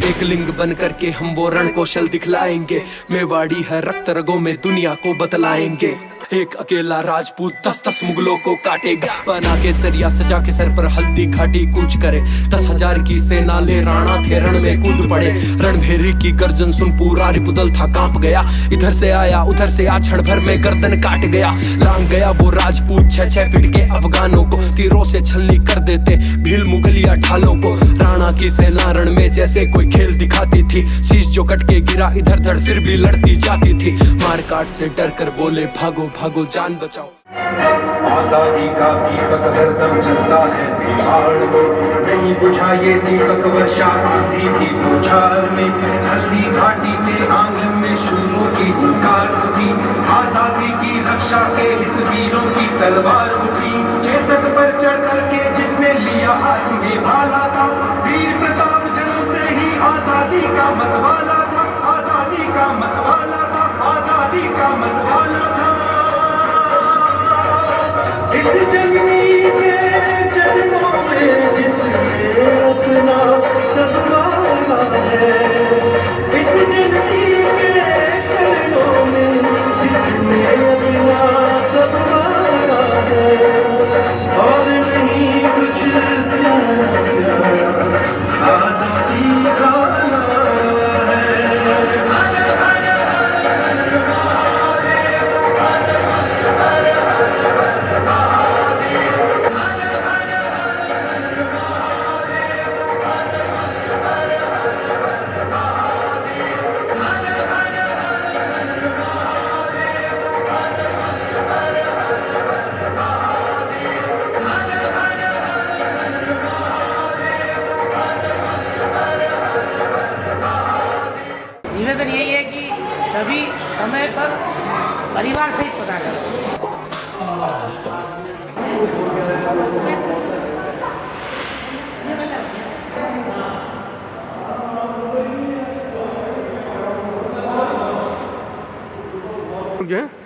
एक लिंग बन करके हम वो रण कौशल दिखलाएंगे। मेवाड़ी है रक्त रगों में दुनिया को बतलाएंगे। एक अकेला राजपूत 10-10 मुगलों को काटेगा। बना के सरिया सजा के सर पर हल्दी घाटी कूच करे। 10,000 की सेना ले राणा थे रण में कूद पड़े। रणभेरी की गर्जन सुन पूरा रिपुदल था कांप गया। इधर से आया उधर से आ क्षण भर में गर्दन काट गया। लांग गया वो राजपूत 6-6 फीट के अफगानों को। तीरों से छलनी कर देते भील मुगलिया ढालों को। राणा की सेना रण में जैसे कोई खेल दिखाती थी। शीश जो कट के गिरा इधर धड़ फिर भी लड़ती जाती थी। मार काट से डर कर बोले भागो भागो जान बचाओ। आजादी का दीपक हरदम जलता है बिहार को। नहीं बुझा ये दीपक वर्षा आंधी की बौछार में। हल्दी घाटी के आंगन में शूरों की हुंकार उठी। आजादी की रक्षा के हित वीरों की तलवार उठी। चेतक पर चढ़ करके जिसने लिया हाथ में भाला था। वीर प्रताप जनों से ही आजादी का मतवाला था। आजादी का मतवाला था। आजादी का मतवाला था। इस जननी के जन्मों में जिसने अपना सब मांगा है। इस जननी के चरणों में जिसने अपना सब मांगा है। और नहीं कुछ प्यारा आजादी का निवेदन यही है कि सभी समय पर परिवार सहित पधारें।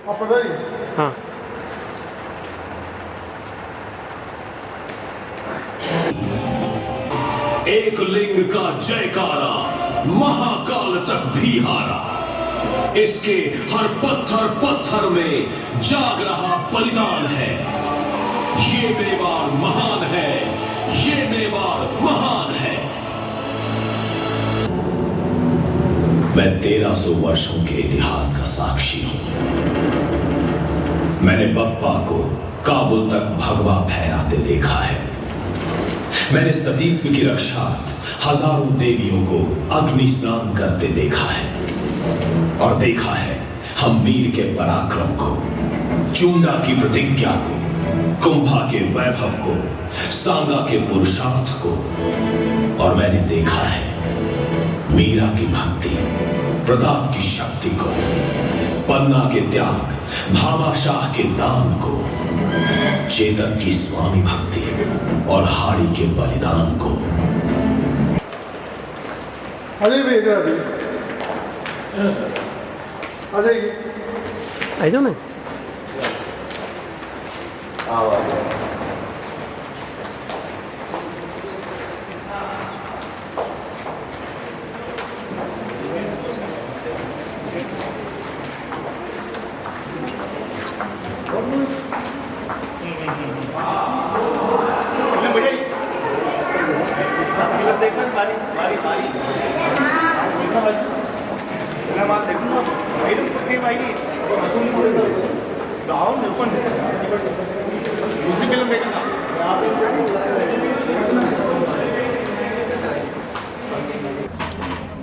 आप पधारिए। हाँ। एक लिंग का जयकारा महाकाल तक भी हारा। इसके हर पत्थर पत्थर में जाग रहा बलिदान है। ये मेवाड़ महान है। ये मेवाड़ महान है। मैं 1300 वर्षों के इतिहास का साक्षी हूं। मैंने बप्पा को काबुल तक भगवा फहराते देखा है। मैंने सतीत्व की रक्षार्थ हजारों देवियों को अग्नि स्नान करते देखा है। और देखा है हम मीर के पराक्रम को, चूंडा की प्रतिज्ञा को, कुंभा के वैभव को, सांगा के पुरुषार्थ को। और मैंने देखा है मीरा की भक्ति, प्रताप की शक्ति को, पन्ना के त्याग, भामाशाह के दान को, चेतन की स्वामी भक्ति और हाड़ी के बलिदान को। अजय भाई इधर आ जाइए। आ जाओ ना।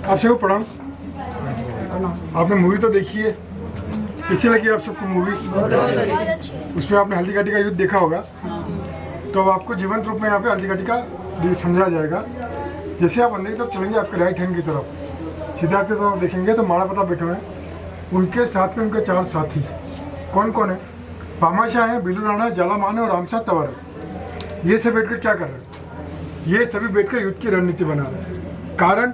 आपसे को प्रणाम। आपने मूवी तो देखी है, कैसी लगी आप सबको मूवी? उसमें आपने हल्दी घाटी का युद्ध देखा होगा, तो आपको जीवंत रूप में यहाँ पे हल्दी घाटी का समझाया जाएगा। जैसे आप अंदर की तरफ चलेंगे, आपके राइट हैंड की तरफ सीधे आपकी तरफ देखेंगे तो माड़ा प्रताप बैठे हुए हैं। उनके साथ में उनके 4 साथी कौन कौन है? भामाशाह है, बिलू राणा, जालामान है और रामशाह तंवर है। ये सब बैठकर क्या कर रहे हैं? ये सभी बैठकर युद्ध की रणनीति बना रहे हैं। कारण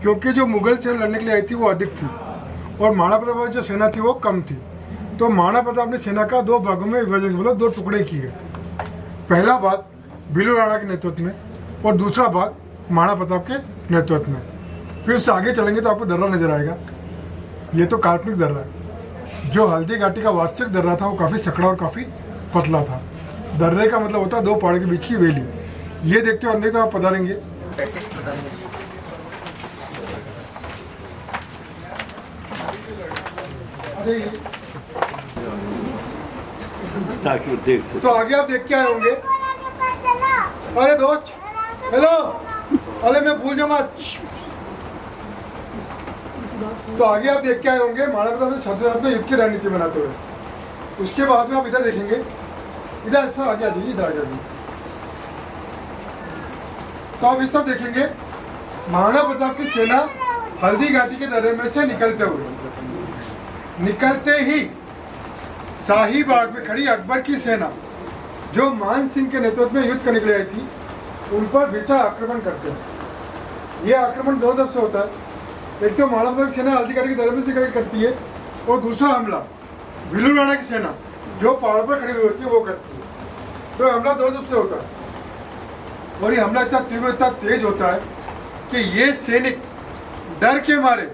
क्योंकि जो मुगल सेना लड़ने के लिए आई थी वो अधिक थी और महाराणा प्रताप की जो सेना थी वो कम थी। तो महाराणा प्रताप ने सेना का 2 भागों में विभाजन, मतलब 2 टुकड़े किए। पहला भाग बिलू राणा के नेतृत्व में और दूसरा भाग महाराणा प्रताप के नेतृत्व में। फिर उससे आगे चलेंगे तो आपको दर्रा नजर आएगा। ये तो काल्पनिक दर्रा है। जो हल्दी घाटी का वास्तविक दर्रा था वो काफ़ी सकड़ा और काफ़ी पतला था। दर्रे का मतलब होता है दो पहाड़ के बीच की वैली। ये देखते हो अंदर तो आप पता लेंगे। ताकि देख सके। तो आगे आप देख के आए होंगे। अरे दोस्त, हेलो, अरे मैं भूल जाऊंगा। तो आगे आप देख के आए होंगे महाराणा प्रताप ने में युद्ध की रणनीति बनाते हुए। उसके बाद में आप इधर देखेंगे, इधर सर आगे आ जाइए, इधर आ जाइए। तो आप इस सब देखेंगे महाराणा प्रताप की सेना हल्दी घाटी के दर्रे में से निकलते ही शाही बाग में खड़ी अकबर की सेना जो मान सिंह के नेतृत्व में युद्ध करने के लिए आई थी, उन पर भीषण आक्रमण करते हैं। यह आक्रमण दो तरफ से होता है। एक तो महाराणा प्रताप की सेना हल्दी घाटी के दर्रे में से करती है, और दूसरा हमला भीलू राणा की सेना जो पहाड़ पर खड़ी हुई होती है वो करती है। तो हमला दो तरफ से होता है, और ये हमला इतना तीव्र, इतना तेज होता है कि ये सैनिक डर के मारे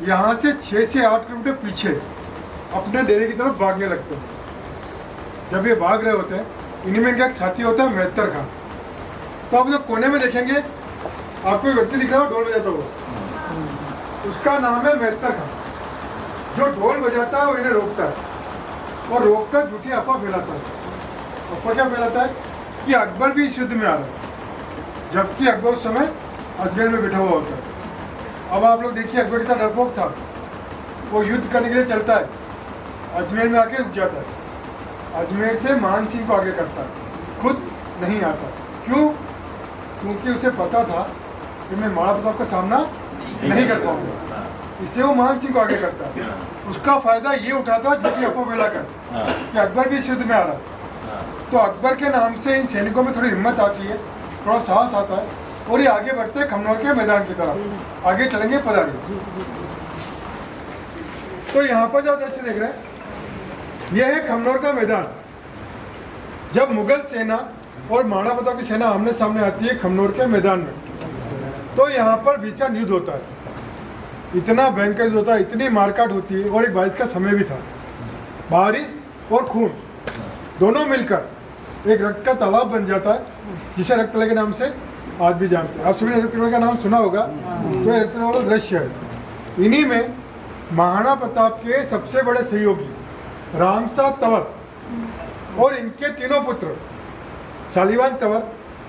यहाँ से 6 से 8 किलोमीटर पीछे अपने डेरे की तरफ भागने लगते हैं। जब ये भाग रहे होते हैं, इन्हीं में इनका एक साथी होता है मेहतर खां। तो आप लोग कोने में देखेंगे, आपको एक व्यक्ति दिख रहा है ढोल बजाता हुआ, उसका नाम है मेहतर खां। जो ढोल बजाता है वो इन्हें रोकता है, और रोककर झूठी अफवाह फैलाता है। अफवाह क्या फैलाता है कि अकबर भी इस युद्ध में आ रहा है, जबकि अकबर उस समय अजमेर में बैठा हुआ होता है। अब आप लोग देखिए, अकबर कितना डरपोक था। वो युद्ध करने के लिए चलता है, अजमेर में आके रुक जाता है, अजमेर से मान सिंह को आगे करता है, खुद नहीं आता। क्यों? क्योंकि उसे पता था कि मैं महाराणा प्रताप का सामना नहीं कर पाऊंगा, इसलिए वो मान सिंह को आगे करता है। उसका फायदा ये उठाता जो कि अफवाह फैलाकर कि अकबर भी इस युद्ध में आ रहा है। तो अकबर के नाम से इन सैनिकों में थोड़ी हिम्मत आती है, थोड़ा साहस आता है, और ये आगे बढ़ते हैं खमनौर के मैदान की तरफ। आगे चलेंगे पधारिए। तो यहाँ पर जो दृश्य देख रहे हैं, यह है खमनौर का मैदान। जब मुगल सेना और महाराणा प्रताप की सेना आमने सामने आती है खमनौर के मैदान में, तो यहाँ पर भीषण युद्ध होता है। इतना भयंकर युद्ध होता है, इतनी मारकाट होती है, और एक बारिश का समय भी था। बारिश और खून दोनों मिलकर एक रक्त का तालाब बन जाता है, जिसे रक्ततला के नाम से आज भी जानते हैं। आप सभी ने रक्ततला का नाम सुना होगा। तो ये रक्ततला वाला दृश्य है। इन्हीं में महाराणा प्रताप के सबसे बड़े सहयोगी रामसा तंवर और इनके तीनों पुत्र शालीवान तंवर,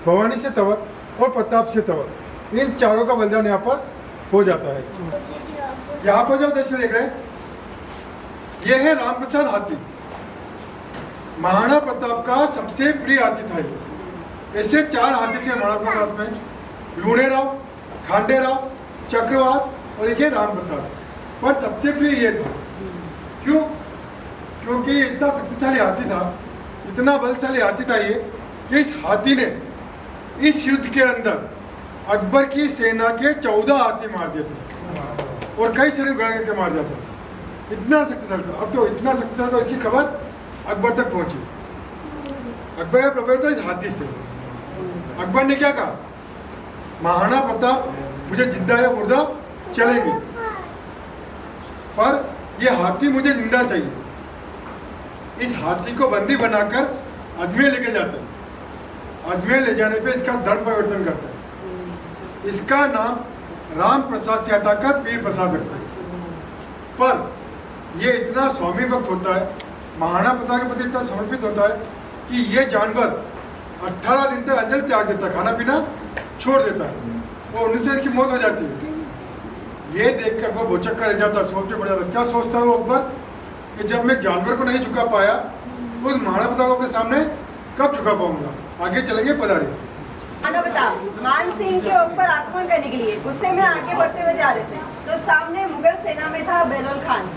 भवानी से तंवर और प्रताप से तंवर, इन चारों का बलिदान यहाँ पर हो जाता है। यहाँ पर जो दृश्य देख रहे हैं, यह है रामप्रसाद हाथी। महाराणा प्रताप का सबसे प्रिय हाथी था ये। ऐसे 4 हाथी थे महाराणा प्रताप में, लूणेराव, खांडेराव, चक्रवात और एक रामप्रसाद। पर सबसे प्रिय ये था। क्यों? क्योंकि ये इतना शक्तिशाली हाथी था, इतना बलशाली हाथी था ये, कि इस हाथी ने इस युद्ध के अंदर अकबर की सेना के 14 हाथी मार दिए थे, और कई सैनिक गाड़ के मार दिया था। इतना शक्तिशाली था। अब तो इतना शक्तिशाली था, इसकी खबर अकबर तक पहुंची। अकबर का प्रभावित था इस हाथी से। अकबर ने क्या कहा, महाराणा प्रताप मुझे जिंदा या मुर्दा चलेंगे, पर ये हाथी मुझे जिंदा चाहिए। इस हाथी को बंदी बनाकर अजमेर लेके जाते हैं। अजमेर ले जाने पे इसका धर्म परिवर्तन करते हैं। इसका नाम राम प्रसाद से हटाकर पीर प्रसाद रखते हैं। पर ये इतना स्वामी भक्त होता है, महाराणा प्रताप के प्रति इतना समर्पित होता है कि ये जानवर 18 दिन तक अंजल त्याग देता है, खाना पीना छोड़ देता है, और 19 दिन की मौत हो जाती है। ये देख कर अकबर भौचक्का रह जाता, सोच के पड़ जाता। क्या सोचता है वो अकबर कि जब मैं जानवर को नहीं झुका पाया, तो उस महाराणा प्रताप के सामने कब झुका पाऊंगा। आगे चलेंगे पधारिए। महाराणा प्रताप मान सिंह के ऊपर आक्रमण करने के लिए गुस्से में आगे बढ़ते हुए जा रहे थे, तो सामने मुगल सेना में था बेलोल खान।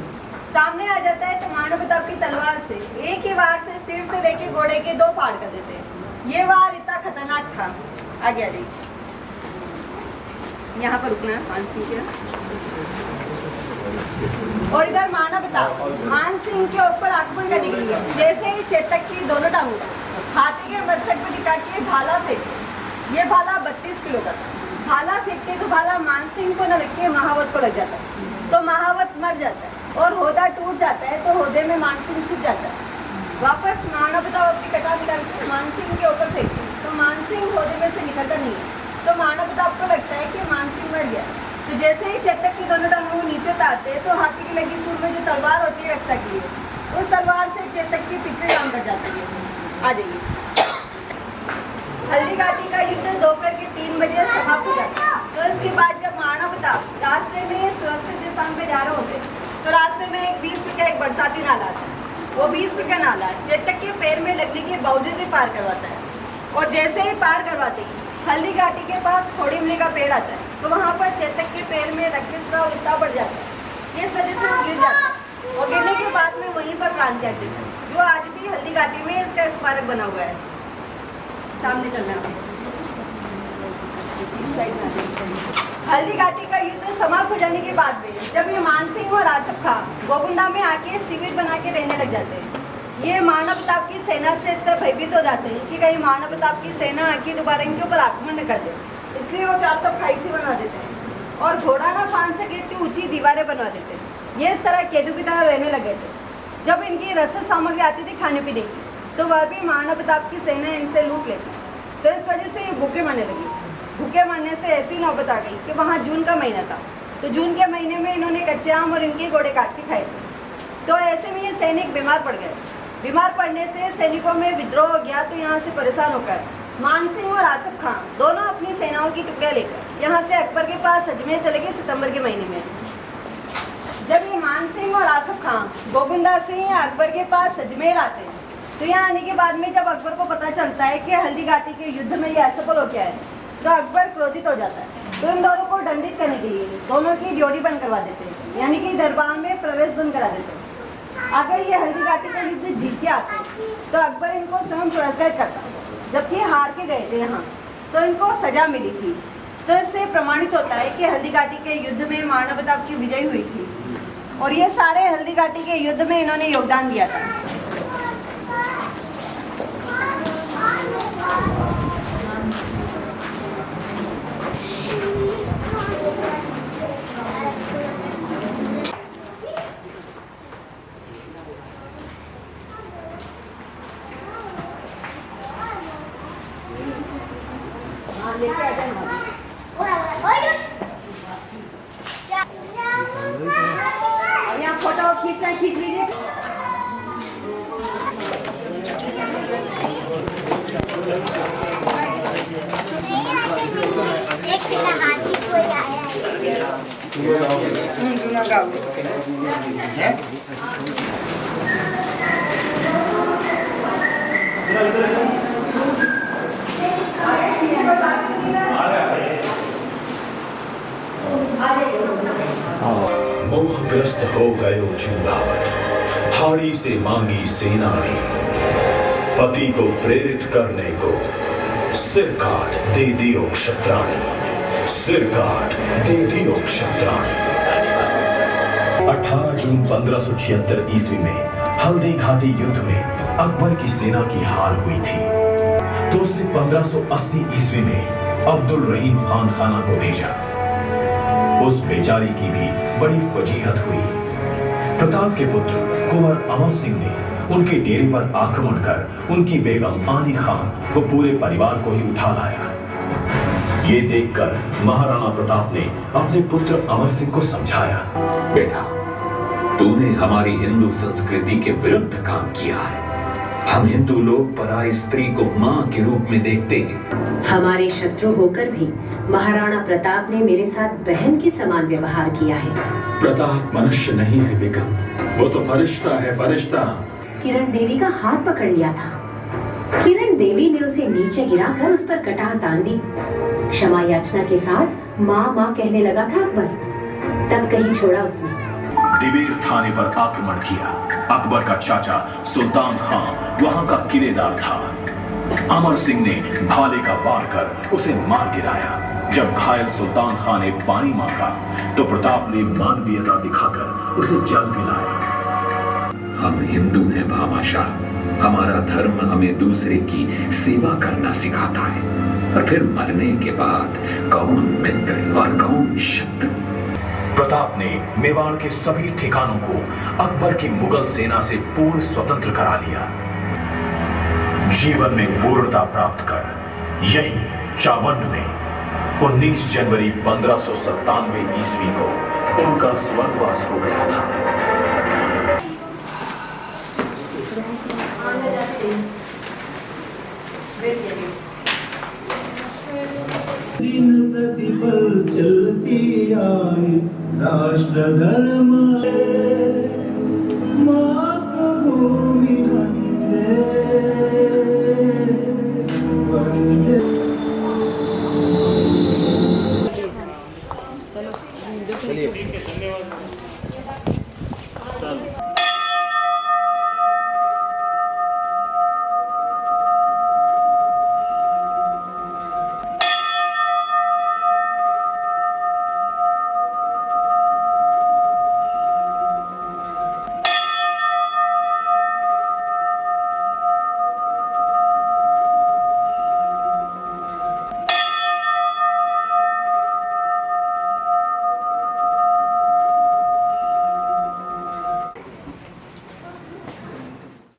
सामने आ जाता है तो महाराणा प्रताप की तलवार से एक ही वार से सिर से लेके घोड़े के 2 फाड़ कर देते हैं। ये वार इतना खतरनाक था। आगे आ जाइए, यहाँ पर रुकना है मान सिंह के। और इधर महाराणा प्रताप मान सिंह के ऊपर आक्रमण करने के लिए जैसे ही चेतक की दोनों टांगों हाथी के मस्तक पर टिका के भाला फेंके। ये भाला 32 किलो का था। भाला फेंकते तो भाला मान सिंह को न लग के महावत को लग जाता है, तो महावत मर जाता है और होदा टूट जाता है, तो होदे में मान सिंह छिप जाता है। वापस महाराणा प्रताप अपनी कटा निकाल के मान सिंह के ऊपर फेंकते हैं, तो मान सिंह होदे में से निकलता नहीं है, तो महाराणा प्रताप को लगता है कि मान सिंह मर गया। तो जैसे ही चेतक की दोनों टांगों को नीचे उतारते हैं, तो हाथी की लगी सूंड में जो तलवार होती है रक्षा के लिए, उस तलवार से चेतक की पिछले टांग कट जाती है। आ जाइए। हल्दी घाटी का युद्ध दोपहर के 3 बजे समाप्त हो जाता है। तो इसके बाद जब महाराणा प्रताप रास्ते में सुरक्षित स्थान पे जा रहे होते, तो रास्ते में एक 20 फीट का एक बरसाती नाला आता है। वो 20 फीट का नाला चेतक के पैर में लगने के बावजूद ही पार करवाता है, और जैसे ही पार करवाते ही हल्दी घाटी के पास खोड़ी इमली का पेड़ आता है, तो वहाँ पर चेतक के पैर में रक्तस्राव इतना बढ़ जाता है, इस वजह से वो गिर जाता है, और गिरने के बाद में वहीं पर प्राण त्याग देता है, जो आज भी हल्दी घाटी में इसका स्मारक बना हुआ है। सामने चलना है। हल्दी घाटी का युद्ध समाप्त हो जाने के बाद में जब ये मानसिंह और आसफ खां गोकुंडा में आके शिविर बना के रहने लग जाते हैं, ये महाराणा प्रताप की सेना से इतना भयभीत हो जाते हैं कि कहीं महाराणा प्रताप की सेना आके दोबारा इनके ऊपर आक्रमण न कर दे, इसलिए वो चारों तरफ खाई सी बना देते हैं और घोड़ा ना फांद सके इतनी ऊंची दीवारें बनवा देते हैं। ये इस तरह केदू की तरह रहने लगे थे। जब इनकी रसद सामग्री आती थी खाने पीने की, तो वह भी महाराणा प्रताप की सेना इनसे लूट लेती, तो इस वजह से ये भूखे मरने लगी। भूखे मरने से ऐसी नौबत आ गई कि वहाँ जून का महीना था, तो जून के महीने में इन्होंने कच्चे आम और इनके घोड़े काट के खाए थे। तो ऐसे में ये सैनिक बीमार पड़ गए। बीमार पड़ने से सैनिकों में विद्रोह हो गया, तो यहाँ से परेशान होकर मानसिंह और आसफ खां दोनों अपनी सेनाओं की टुकड़ियाँ लेकर यहाँ से अकबर के पास अजमेर चले गए सितंबर के महीने में। जब ये मानसिंह और आसफ खां गोकुंडा से अकबर के पास अजमेर आते हैं, तो यहाँ आने के बाद में जब अकबर को पता चलता है कि हल्दी घाटी के युद्ध में ये असफल हो गया है, तो अकबर क्रोधित हो जाता है। तो इन दोनों को दंडित करने के लिए दोनों की ड्योढ़ी बंद करवा देते हैं, यानी कि दरबार में प्रवेश बंद करा देते हैं। अगर ये हल्दी घाटी का युद्ध जीत के आते तो अकबर इनको स्वयं पुरस्कृत करता, जबकि हार के गए थे यहाँ, तो इनको सजा मिली थी। तो इससे प्रमाणित होता है कि हल्दी घाटी के युद्ध में महाराणा प्रताप की विजय हुई थी, और ये सारे हल्दी घाटी के युद्ध में इन्होंने योगदान दिया था। अब यहाँ फोटो खींचना खींच लीजिए। मोहग्रस्त हो गयो चूड़ावत, हाड़ी से मांगी सेना ने, पति को प्रेरित करने को सिर काट दे दियो क्षत्राणी, सिर काट दे दियो क्षत्राणी। 18 जून 1576 ईस्वी में हल्दी घाटी युद्ध में अकबर की सेना की हार हुई थी, तो उसने 1580 ईस्वी में अब्दुल रहीम खान खाना को भेजा। उस बेचारी की भी बड़ी फजीहत हुई। प्रताप के पुत्र कुंवर अमर सिंह ने उनके डेरे पर आक्रमण कर उनकी बेगम आनी खान व पूरे परिवार को ही उठा लाया। ये देखकर महाराणा प्रताप ने अपने पुत्र अमर सिंह को समझाया, बेटा, तूने हमारी हिंदू संस्कृति के विरुद्ध काम किया है। हम हिंदू लोग पराई स्त्री को मां के रूप में देखते हैं। हमारे शत्रु होकर भी महाराणा प्रताप ने मेरे साथ बहन के समान व्यवहार किया है। प्रताप मनुष्य नहीं है बेगम, वो तो फरिश्ता है, फरिश्ता। किरण देवी का हाथ पकड़ लिया था। किरण देवी ने उसे नीचे गिराकर उस पर कटार तान दी। क्षमा याचना के साथ माँ माँ कहने लगा था अकबर, तब कहीं छोड़ा उसने। दिवेर थाने पर आक्रमण किया। अकबर का चाचा सुल्तान खान वहां का किलेदार था। अमर सिंह ने भाले का वार कर उसे मार गिराया। जब घायल सुल्तान खान ने पानी मांगा तो प्रताप ने मानवीयता दिखाकर उसे जल पिलाया। हम हिंदू हैं भामाशाह, हमारा धर्म हमें दूसरे की सेवा करना सिखाता है। और फिर मरने के बाद कौन मित्र और कौन शत्रु। प्रताप ने मेवाड़ के सभी ठिकानों को अकबर की मुगल सेना से पूर्ण स्वतंत्र करा लिया। जीवन में पूर्णता प्राप्त कर यही चावंड में 19 जनवरी 1597 ईस्वी को उनका स्वर्गवास हो गया था। दिन प्रतिपल चलती आई राष्ट्र धर्म मातृभूमि वंदे वंदे। चलिए।